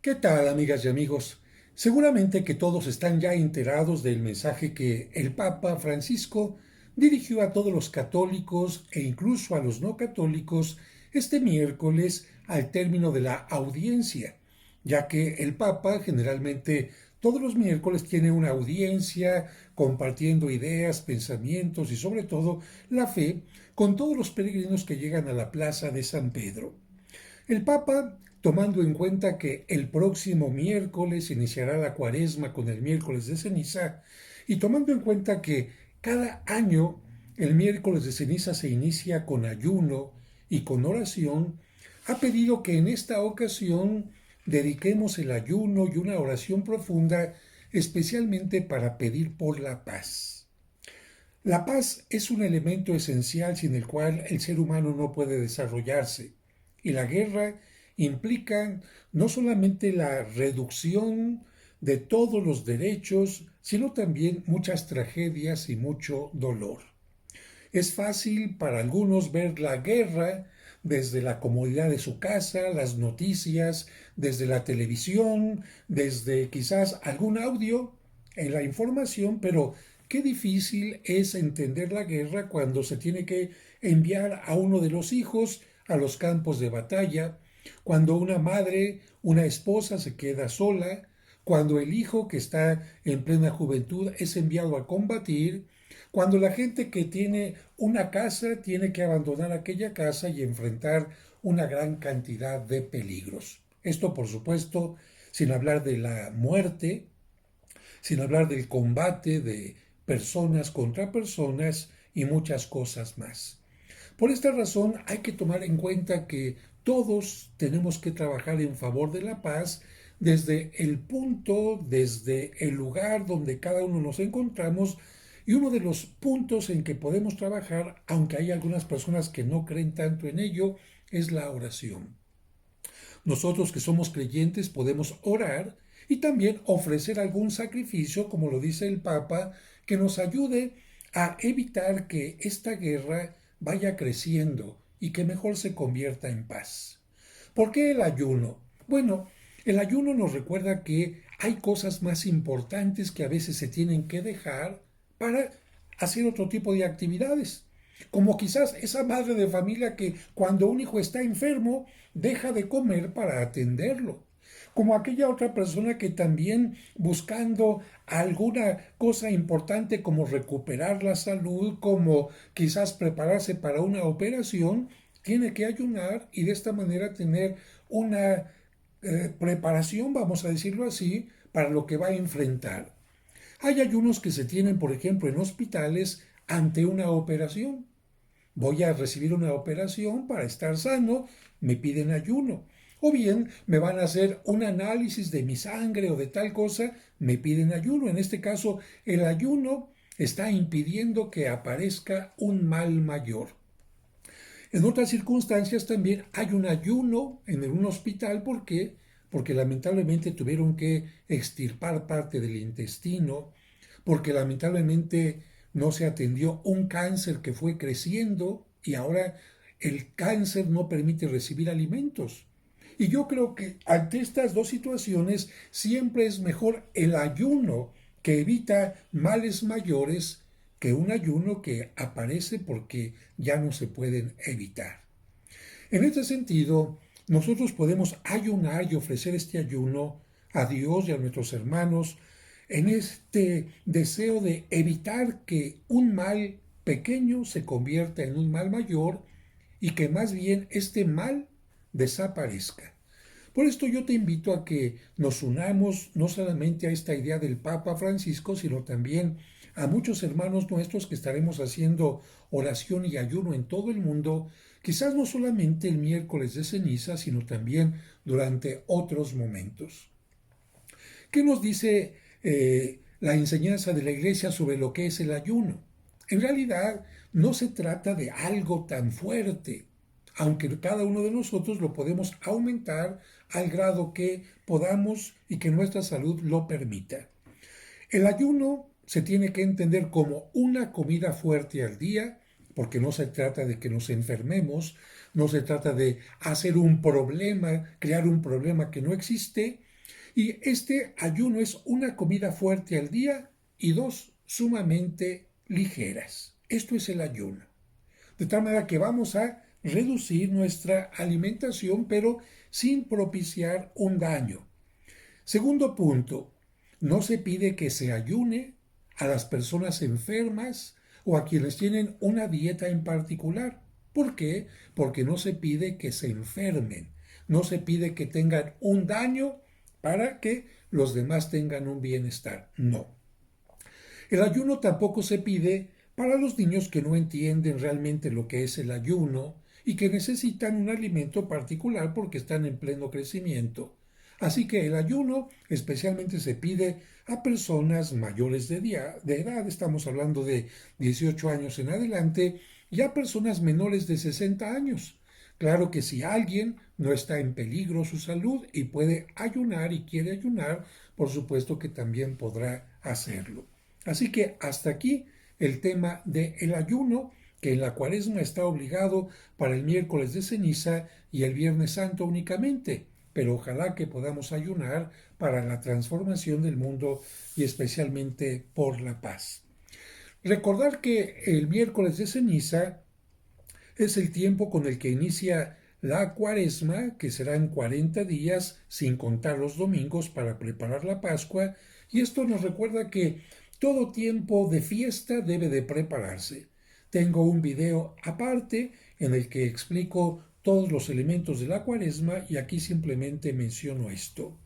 ¿Qué tal, amigas y amigos? Seguramente que todos están ya enterados del mensaje que el Papa Francisco dirigió a todos los católicos e incluso a los no católicos este miércoles al término de la audiencia, ya que el Papa generalmente todos los miércoles tiene una audiencia compartiendo ideas, pensamientos y sobre todo la fe con todos los peregrinos que llegan a la plaza de San Pedro. El Papa, tomando en cuenta que el próximo miércoles iniciará la cuaresma con el miércoles de ceniza, y tomando en cuenta que cada año el miércoles de ceniza se inicia con ayuno y con oración, ha pedido que en esta ocasión dediquemos el ayuno y una oración profunda especialmente para pedir por la paz. La paz es un elemento esencial sin el cual el ser humano no puede desarrollarse, y la guerra implica no solamente la reducción de todos los derechos, sino también muchas tragedias y mucho dolor. Es fácil para algunos ver la guerra desde la comodidad de su casa, las noticias, desde la televisión, desde quizás algún audio en la información, pero qué difícil es entender la guerra cuando se tiene que enviar a uno de los hijos a los campos de batalla, cuando una madre, una esposa se queda sola, cuando el hijo que está en plena juventud es enviado a combatir, cuando la gente que tiene una casa tiene que abandonar aquella casa y enfrentar una gran cantidad de peligros. Esto, por supuesto, sin hablar de la muerte, sin hablar del combate de personas contra personas y muchas cosas más. Por esta razón hay que tomar en cuenta que todos tenemos que trabajar en favor de la paz desde el punto, desde el lugar donde cada uno nos encontramos, y uno de los puntos en que podemos trabajar, aunque hay algunas personas que no creen tanto en ello, es la oración. Nosotros que somos creyentes podemos orar y también ofrecer algún sacrificio, como lo dice el Papa, que nos ayude a evitar que esta guerra vaya creciendo y que mejor se convierta en paz. ¿Por qué el ayuno? Bueno, el ayuno nos recuerda que hay cosas más importantes que a veces se tienen que dejar para hacer otro tipo de actividades. Como quizás esa madre de familia que cuando un hijo está enfermo deja de comer para atenderlo. Como aquella otra persona que también buscando alguna cosa importante como recuperar la salud, como quizás prepararse para una operación, tiene que ayunar y de esta manera tener una preparación, vamos a decirlo así, para lo que va a enfrentar. Hay ayunos que se tienen, por ejemplo, en hospitales ante una operación. Voy a recibir una operación para estar sano, me piden ayuno. O bien me van a hacer un análisis de mi sangre o de tal cosa, me piden ayuno. En este caso, el ayuno está impidiendo que aparezca un mal mayor. En otras circunstancias también hay un ayuno en un hospital. ¿Por qué? Porque lamentablemente tuvieron que extirpar parte del intestino, porque lamentablemente no se atendió un cáncer que fue creciendo y ahora el cáncer no permite recibir alimentos. Y yo creo que ante estas dos situaciones siempre es mejor el ayuno que evita males mayores que un ayuno que aparece porque ya no se pueden evitar. En este sentido, nosotros podemos ayunar y ofrecer este ayuno a Dios y a nuestros hermanos en este deseo de evitar que un mal pequeño se convierta en un mal mayor y que más bien este mal desaparezca. Por esto yo te invito a que nos unamos no solamente a esta idea del Papa Francisco, sino también a muchos hermanos nuestros que estaremos haciendo oración y ayuno en todo el mundo, quizás no solamente el miércoles de ceniza, sino también durante otros momentos. ¿Qué nos dice la enseñanza de la Iglesia sobre lo que es el ayuno? En realidad no se trata de algo tan fuerte, aunque cada uno de nosotros lo podemos aumentar al grado que podamos y que nuestra salud lo permita. El ayuno se tiene que entender como una comida fuerte al día, porque no se trata de que nos enfermemos, no se trata de hacer un problema, crear un problema que no existe, Y este ayuno es una comida fuerte al día y dos sumamente ligeras. Esto es el ayuno. De tal manera que vamos a reducir nuestra alimentación, pero sin propiciar un daño. Segundo punto, no se pide que se ayune a las personas enfermas o a quienes tienen una dieta en particular. ¿Por qué? Porque no se pide que se enfermen, no se pide que tengan un daño para que los demás tengan un bienestar. No. El ayuno tampoco se pide para los niños que no entienden realmente lo que es el ayuno y que necesitan un alimento particular porque están en pleno crecimiento. Así que el ayuno especialmente se pide a personas mayores de edad, estamos hablando de 18 años en adelante, y a personas menores de 60 años. Claro que si alguien no está en peligro su salud y puede ayunar y quiere ayunar, por supuesto que también podrá hacerlo. Así que hasta aquí el tema del ayuno, que en la Cuaresma está obligado para el miércoles de ceniza y el Viernes Santo únicamente, pero ojalá que podamos ayunar para la transformación del mundo y especialmente por la paz. Recordar que el miércoles de ceniza es el tiempo con el que inicia la Cuaresma, que serán 40 días sin contar los domingos para preparar la Pascua, y esto nos recuerda que todo tiempo de fiesta debe de prepararse. Tengo un video aparte en el que explico todos los elementos de la Cuaresma y aquí simplemente menciono esto.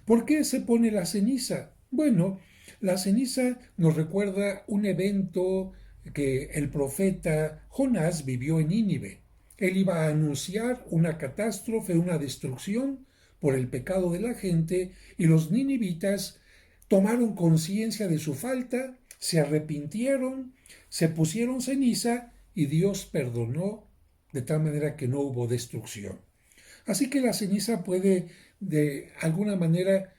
¿Por qué se pone la ceniza? Bueno, la ceniza nos recuerda un evento que el profeta Jonás vivió en Nínive. Él iba a anunciar una catástrofe, una destrucción por el pecado de la gente, y los ninivitas tomaron conciencia de su falta, se arrepintieron, se pusieron ceniza y Dios perdonó de tal manera que no hubo destrucción. Así que la ceniza puede de alguna manera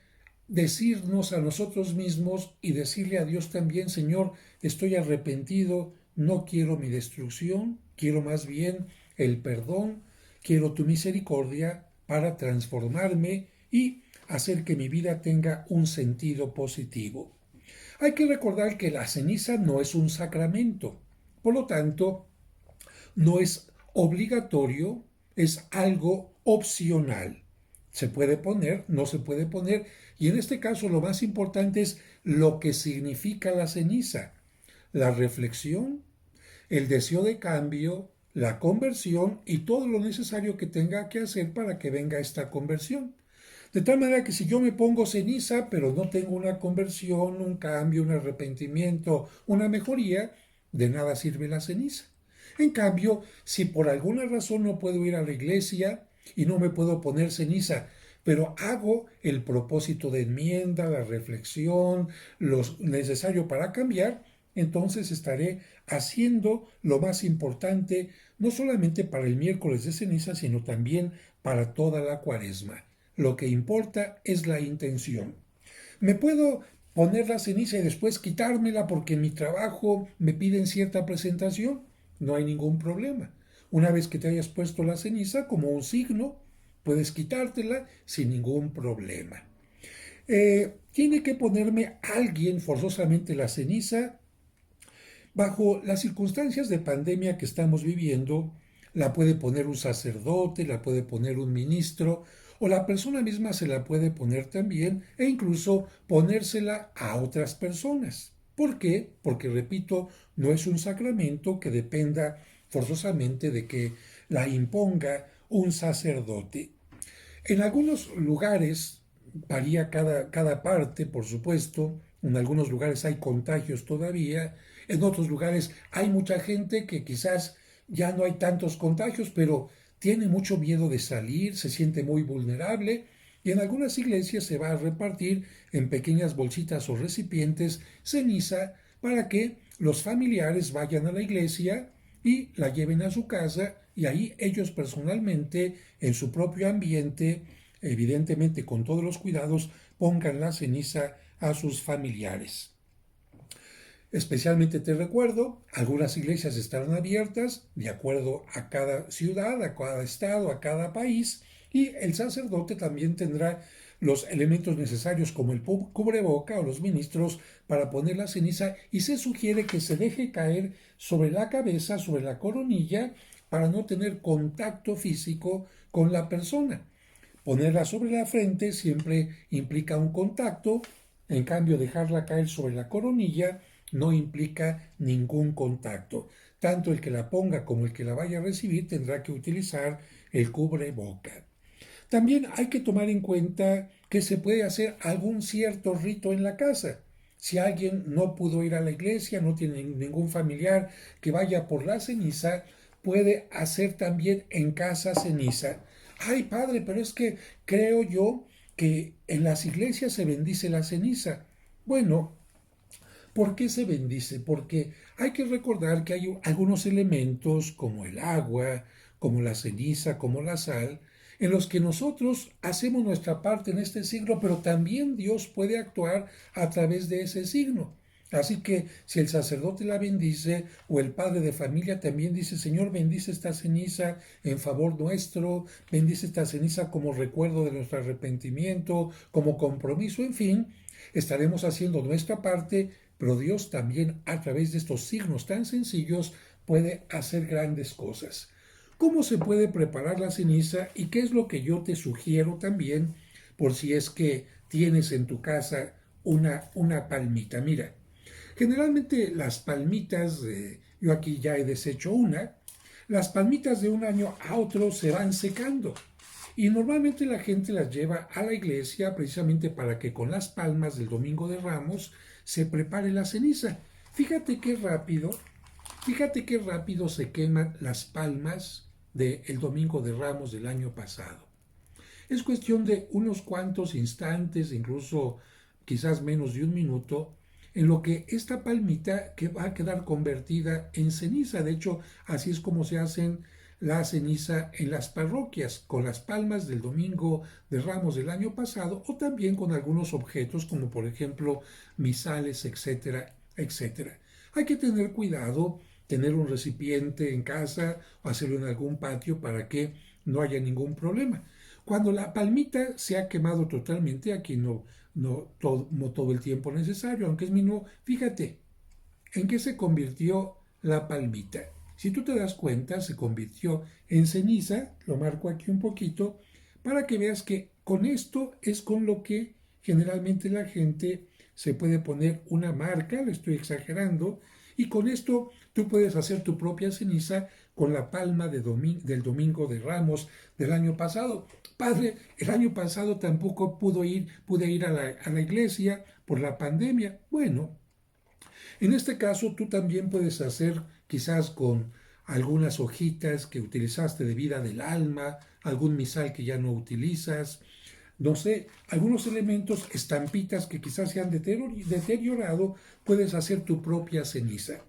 decirnos a nosotros mismos y decirle a Dios también: Señor, estoy arrepentido, no quiero mi destrucción, quiero más bien el perdón, quiero tu misericordia para transformarme y hacer que mi vida tenga un sentido positivo. Hay que recordar que la ceniza no es un sacramento, por lo tanto, no es obligatorio, es algo opcional. Se puede poner, no se puede poner, y en este caso lo más importante es lo que significa la ceniza: la reflexión, el deseo de cambio, la conversión y todo lo necesario que tenga que hacer para que venga esta conversión. De tal manera que si yo me pongo ceniza, pero no tengo una conversión, un cambio, un arrepentimiento, una mejoría, de nada sirve la ceniza. En cambio, si por alguna razón no puedo ir a la iglesia y no me puedo poner ceniza, pero hago el propósito de enmienda, la reflexión, lo necesario para cambiar, entonces estaré haciendo lo más importante, no solamente para el miércoles de ceniza, sino también para toda la Cuaresma. Lo que importa es la intención. Me puedo poner la ceniza y después quitármela porque en mi trabajo me piden cierta presentación. No hay ningún problema. Una vez que te hayas puesto la ceniza como un signo, puedes quitártela sin ningún problema. Tiene que ponerme alguien forzosamente la ceniza. Bajo las circunstancias de pandemia que estamos viviendo, la puede poner un sacerdote, la puede poner un ministro, o la persona misma se la puede poner también, e incluso ponérsela a otras personas. ¿Por qué? Porque, repito, no es un sacramento que dependa forzosamente de que la imponga un sacerdote. En algunos lugares, varía cada parte, por supuesto, en algunos lugares hay contagios todavía, en otros lugares hay mucha gente que quizás ya no hay tantos contagios, pero tiene mucho miedo de salir, se siente muy vulnerable, y en algunas iglesias se va a repartir en pequeñas bolsitas o recipientes ceniza para que los familiares vayan a la iglesia y la lleven a su casa y ahí ellos personalmente, en su propio ambiente, evidentemente con todos los cuidados, pongan la ceniza a sus familiares. Especialmente te recuerdo, algunas iglesias estarán abiertas de acuerdo a cada ciudad, a cada estado, a cada país, y el sacerdote también tendrá los elementos necesarios como el cubreboca o los ministros para poner la ceniza y se sugiere que se deje caer sobre la cabeza, sobre la coronilla, para no tener contacto físico con la persona. Ponerla sobre la frente siempre implica un contacto, en cambio dejarla caer sobre la coronilla no implica ningún contacto. Tanto el que la ponga como el que la vaya a recibir tendrá que utilizar el cubreboca. También hay que tomar en cuenta que se puede hacer algún cierto rito en la casa. Si alguien no pudo ir a la iglesia, no tiene ningún familiar que vaya por la ceniza, puede hacer también en casa ceniza. Ay, padre, pero es que creo yo que en las iglesias se bendice la ceniza. Bueno, ¿por qué se bendice? Porque hay que recordar que hay algunos elementos como el agua, como la ceniza, como la sal, en los que nosotros hacemos nuestra parte en este signo, pero también Dios puede actuar a través de ese signo. Así que si el sacerdote la bendice o el padre de familia también dice, Señor, bendice esta ceniza en favor nuestro, bendice esta ceniza como recuerdo de nuestro arrepentimiento, como compromiso, en fin, estaremos haciendo nuestra parte, pero Dios también a través de estos signos tan sencillos puede hacer grandes cosas. ¿Cómo se puede preparar la ceniza y qué es lo que yo te sugiero también por si es que tienes en tu casa una palmita? Mira, generalmente las palmitas, yo aquí ya he deshecho una, las palmitas de un año a otro se van secando y normalmente la gente las lleva a la iglesia precisamente para que con las palmas del Domingo de Ramos se prepare la ceniza. Fíjate qué rápido, fíjate qué rápido se queman las palmas del Domingo de Ramos del año pasado. Es cuestión de unos cuantos instantes, incluso quizás menos de un minuto, en lo que esta palmita que va a quedar convertida en ceniza. De hecho, así es como se hacen la ceniza en las parroquias, con las palmas del Domingo de Ramos del año pasado o también con algunos objetos como por ejemplo misales, etcétera, etcétera. Hay que tener cuidado, tener un recipiente en casa o hacerlo en algún patio para que no haya ningún problema. Cuando la palmita se ha quemado totalmente, aquí no todo el tiempo necesario, aunque es mínimo, fíjate, ¿en qué se convirtió la palmita? Si tú te das cuenta, se convirtió en ceniza, lo marco aquí un poquito, para que veas que con esto es con lo que generalmente la gente se puede poner una marca, lo estoy exagerando, y con esto tú puedes hacer tu propia ceniza con la palma del Domingo de Ramos del año pasado. Padre, el año pasado tampoco pude ir a la iglesia por la pandemia. Bueno, en este caso, tú también puedes hacer quizás con algunas hojitas que utilizaste de vida del alma, algún misal que ya no utilizas, no sé, algunos elementos, estampitas que quizás se han deteriorado, puedes hacer tu propia ceniza.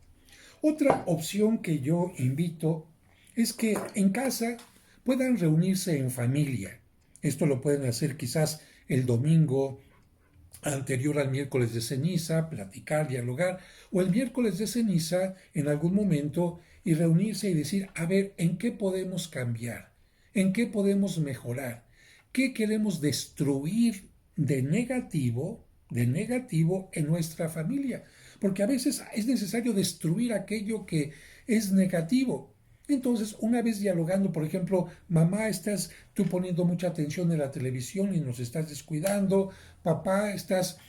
Otra opción que yo invito es que en casa puedan reunirse en familia. Esto lo pueden hacer quizás el domingo anterior al miércoles de ceniza, platicar, dialogar, o el miércoles de ceniza en algún momento y reunirse y decir, a ver, ¿en qué podemos cambiar? ¿En qué podemos mejorar? ¿Qué queremos destruir de negativo en nuestra familia? Porque a veces es necesario destruir aquello que es negativo. Entonces, una vez dialogando, por ejemplo, mamá, estás tú poniendo mucha atención en la televisión y nos estás descuidando, papá, estás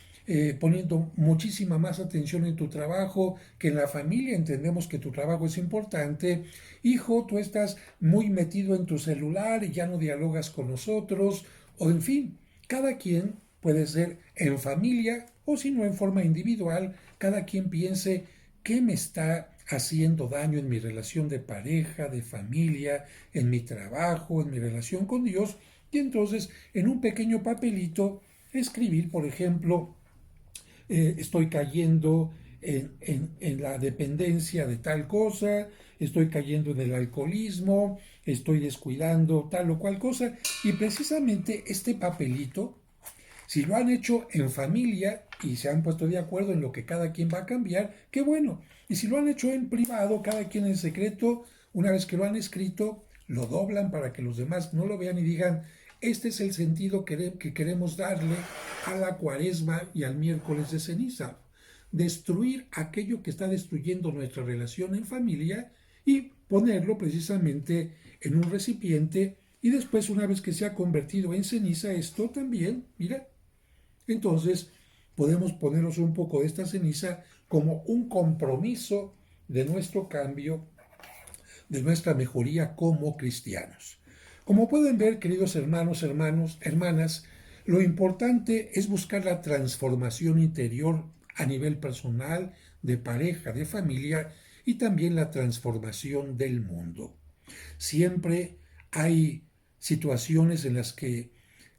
poniendo muchísima más atención en tu trabajo que en la familia, entendemos que tu trabajo es importante, hijo, tú estás muy metido en tu celular y ya no dialogas con nosotros, o en fin, cada quien puede ser en familia o si no en forma individual, cada quien piense qué me está haciendo daño en mi relación de pareja, de familia, en mi trabajo, en mi relación con Dios, y entonces en un pequeño papelito escribir, por ejemplo, estoy cayendo en la dependencia de tal cosa, estoy cayendo en el alcoholismo, estoy descuidando tal o cual cosa, y precisamente este papelito, si lo han hecho en familia y se han puesto de acuerdo en lo que cada quien va a cambiar, qué bueno. Y si lo han hecho en privado, cada quien en secreto, una vez que lo han escrito, lo doblan para que los demás no lo vean y digan, este es el sentido que queremos darle a la Cuaresma y al miércoles de ceniza. Destruir aquello que está destruyendo nuestra relación en familia y ponerlo precisamente en un recipiente y después, una vez que se ha convertido en ceniza, esto también, mira, entonces podemos ponernos un poco de esta ceniza como un compromiso de nuestro cambio, de nuestra mejoría como cristianos. Como pueden ver, queridos hermanas, lo importante es buscar la transformación interior a nivel personal, de pareja, de familia y también la transformación del mundo. Siempre hay situaciones en las que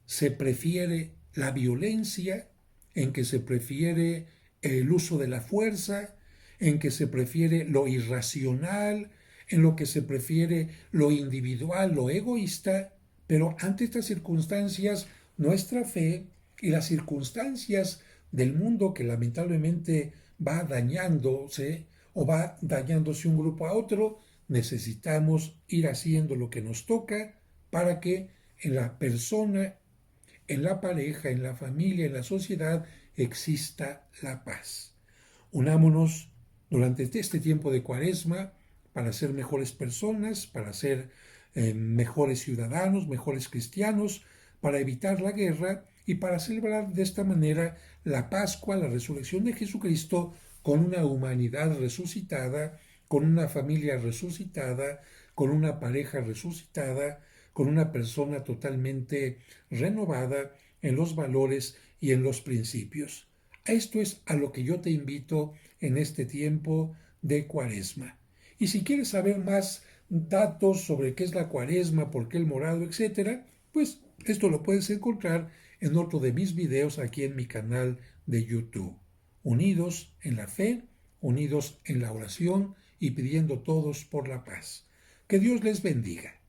se prefiere la violencia, en que se prefiere el uso de la fuerza, en que se prefiere lo irracional, en lo que se prefiere lo individual, lo egoísta, pero ante estas circunstancias, nuestra fe y las circunstancias del mundo que lamentablemente va dañándose o va dañándose un grupo a otro, necesitamos ir haciendo lo que nos toca para que en la persona, en la pareja, en la familia, en la sociedad, exista la paz. Unámonos durante este tiempo de Cuaresma para ser mejores personas, para ser mejores ciudadanos, mejores cristianos, para evitar la guerra y para celebrar de esta manera la Pascua, la resurrección de Jesucristo, con una humanidad resucitada, con una familia resucitada, con una pareja resucitada, con una persona totalmente renovada en los valores y en los principios. Esto es a lo que yo te invito en este tiempo de Cuaresma. Y si quieres saber más datos sobre qué es la Cuaresma, por qué el morado, etcétera, pues esto lo puedes encontrar en otro de mis videos aquí en mi canal de YouTube. Unidos en la fe, unidos en la oración y pidiendo todos por la paz. Que Dios les bendiga.